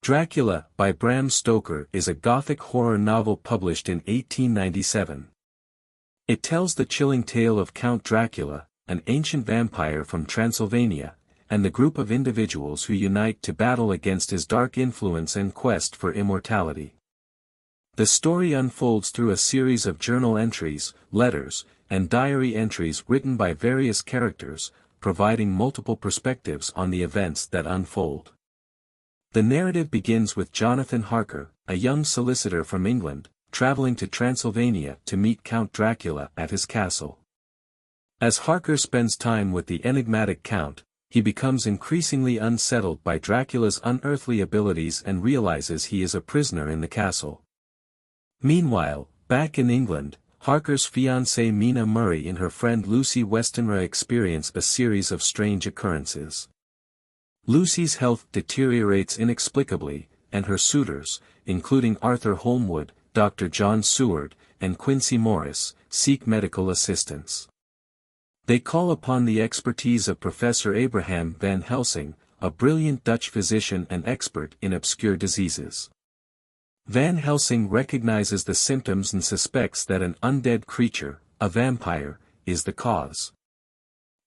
Dracula, by Bram Stoker, is a Gothic horror novel published in 1897. It tells the chilling tale of Count Dracula, an ancient vampire from Transylvania, and the group of individuals who unite to battle against his dark influence and quest for immortality. The story unfolds through a series of journal entries, letters, and diary entries written by various characters, providing multiple perspectives on the events that unfold. The narrative begins with Jonathan Harker, a young solicitor from England, traveling to Transylvania to meet Count Dracula at his castle. As Harker spends time with the enigmatic Count, he becomes increasingly unsettled by Dracula's unearthly abilities and realizes he is a prisoner in the castle. Meanwhile, back in England, Harker's fiancée Mina Murray and her friend Lucy Westenra experience a series of strange occurrences. Lucy's health deteriorates inexplicably, and her suitors, including Arthur Holmwood, Dr. John Seward, and Quincy Morris, seek medical assistance. They call upon the expertise of Professor Abraham Van Helsing, a brilliant Dutch physician and expert in obscure diseases. Van Helsing recognizes the symptoms and suspects that an undead creature, a vampire, is the cause.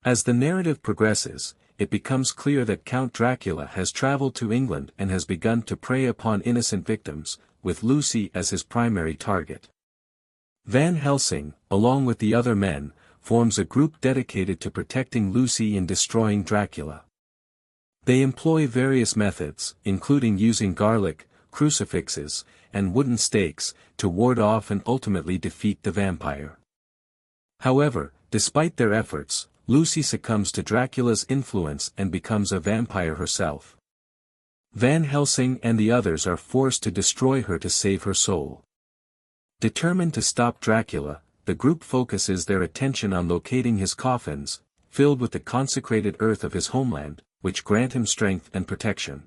As the narrative progresses, it becomes clear that Count Dracula has traveled to England and has begun to prey upon innocent victims, with Lucy as his primary target. Van Helsing, along with the other men, forms a group dedicated to protecting Lucy and destroying Dracula. They employ various methods, including using garlic, crucifixes, and wooden stakes, to ward off and ultimately defeat the vampire. However, despite their efforts, Lucy succumbs to Dracula's influence and becomes a vampire herself. Van Helsing and the others are forced to destroy her to save her soul. Determined to stop Dracula, the group focuses their attention on locating his coffins, filled with the consecrated earth of his homeland, which grant him strength and protection.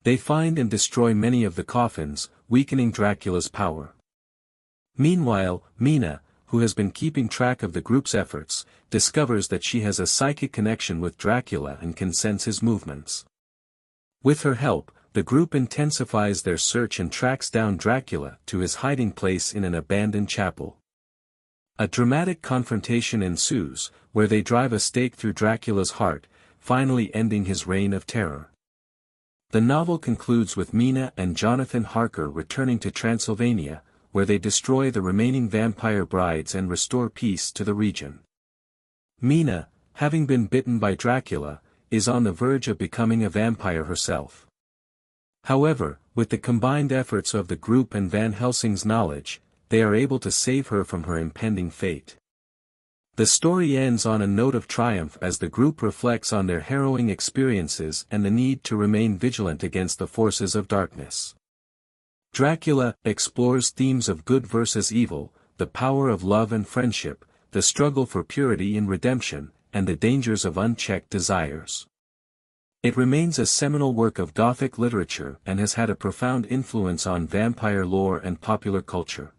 They find and destroy many of the coffins, weakening Dracula's power. Meanwhile, Mina, who has been keeping track of the group's efforts, discovers that she has a psychic connection with Dracula and can sense his movements. With her help, the group intensifies their search and tracks down Dracula to his hiding place in an abandoned chapel. A dramatic confrontation ensues, where they drive a stake through Dracula's heart, finally ending his reign of terror. The novel concludes with Mina and Jonathan Harker returning to Transylvania, where they destroy the remaining vampire brides and restore peace to the region. Mina, having been bitten by Dracula, is on the verge of becoming a vampire herself. However, with the combined efforts of the group and Van Helsing's knowledge, they are able to save her from her impending fate. The story ends on a note of triumph as the group reflects on their harrowing experiences and the need to remain vigilant against the forces of darkness. Dracula explores themes of good versus evil, the power of love and friendship, the struggle for purity and redemption, and the dangers of unchecked desires. It remains a seminal work of Gothic literature and has had a profound influence on vampire lore and popular culture.